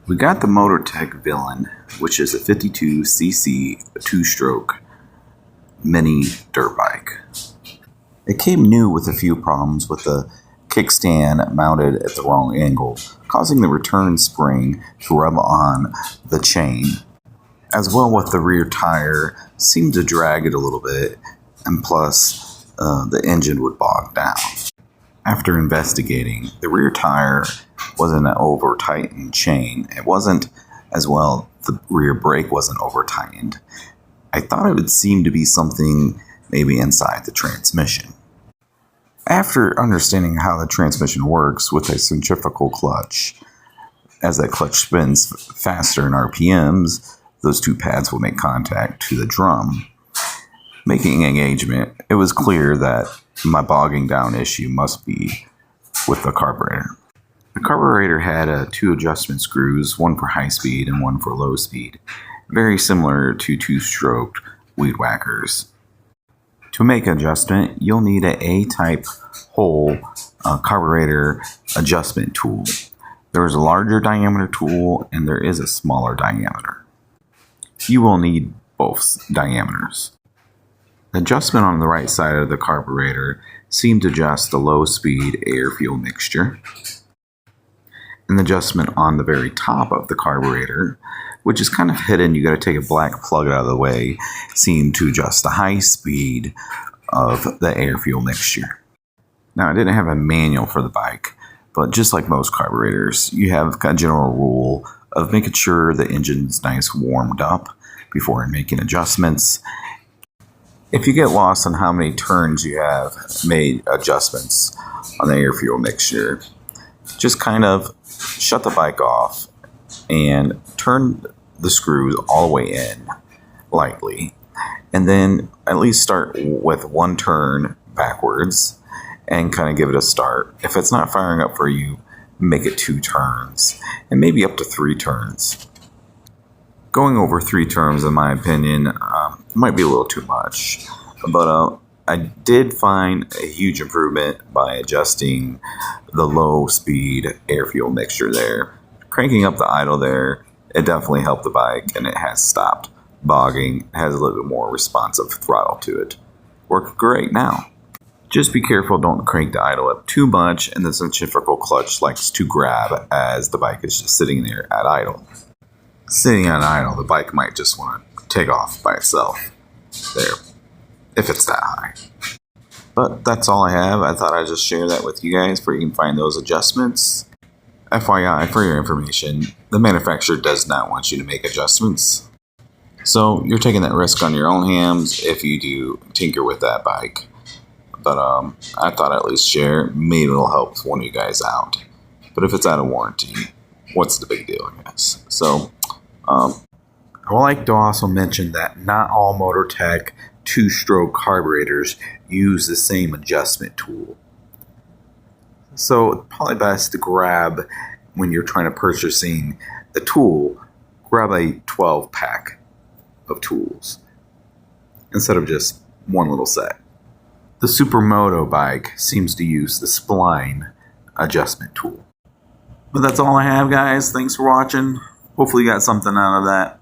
We got the Motortec Villain, which is a 52cc two-stroke mini dirt bike. It came new with a few problems with the kickstand mounted at the wrong angle, causing the return spring to rub on the chain. As well with the rear tire, seemed to drag it a little bit, and plus the engine would bog down. After investigating, the rear tire wasn't an over-tightened chain. It wasn't as well, the rear brake wasn't over-tightened. I thought it would seem to be something maybe inside the transmission. After understanding how the transmission works with a centrifugal clutch, as that clutch spins faster in RPMs, those two pads will make contact to the drum. Making engagement, it was clear that my bogging down issue must be with the carburetor. The carburetor had two adjustment screws, one for high speed and one for low speed, very similar to two-stroke weed whackers. To make adjustment, you'll need an A-type hole carburetor adjustment tool. There is a larger diameter tool and there is a smaller diameter. You will need both diameters. The adjustment on the right side of the carburetor seemed to adjust the low-speed air-fuel mixture. And the adjustment on the very top of the carburetor, which is kind of hidden, you got to take a black plug out of the way, seemed to adjust the high speed of the air-fuel mixture. Now, I didn't have a manual for the bike, but just like most carburetors, you have a general rule of making sure the engine's nice warmed up before making adjustments. If you get lost on how many turns you have made adjustments on the air-fuel mixture, just kind of shut the bike off and turn the screws all the way in lightly. And then at least start with one turn backwards and kind of give it a start. If it's not firing up for you, make it 2 turns and maybe up to 3 turns. Going over 3 turns, in my opinion, might be a little too much. But I did find a huge improvement by adjusting the low-speed air-fuel mixture there. Cranking up the idle there, it definitely helped the bike, and it has stopped bogging. It has a little bit more responsive throttle to it. Worked great now. Just be careful, don't crank the idle up too much, and the centrifugal clutch likes to grab as the bike is just sitting there at idle. Sitting at idle, the bike might just want to take off by itself there, if it's that high. But that's all I have. I thought I'd just share that with you guys where you can find those adjustments. FYI, for your information, the manufacturer does not want you to make adjustments. So you're taking that risk on your own hands if you do tinker with that bike. But I thought I'd at least share. Maybe it'll help one of you guys out. But if it's out of warranty, what's the big deal, I guess? So I would like to also mention that not all Motortec two-stroke carburetors use the same adjustment tool. So it's probably best to grab, when you're trying to purchasing the tool, grab a 12-pack of tools instead of just one little set. The Supermoto bike seems to use the spline adjustment tool. But that's all I have, guys. Thanks for watching. Hopefully you got something out of that.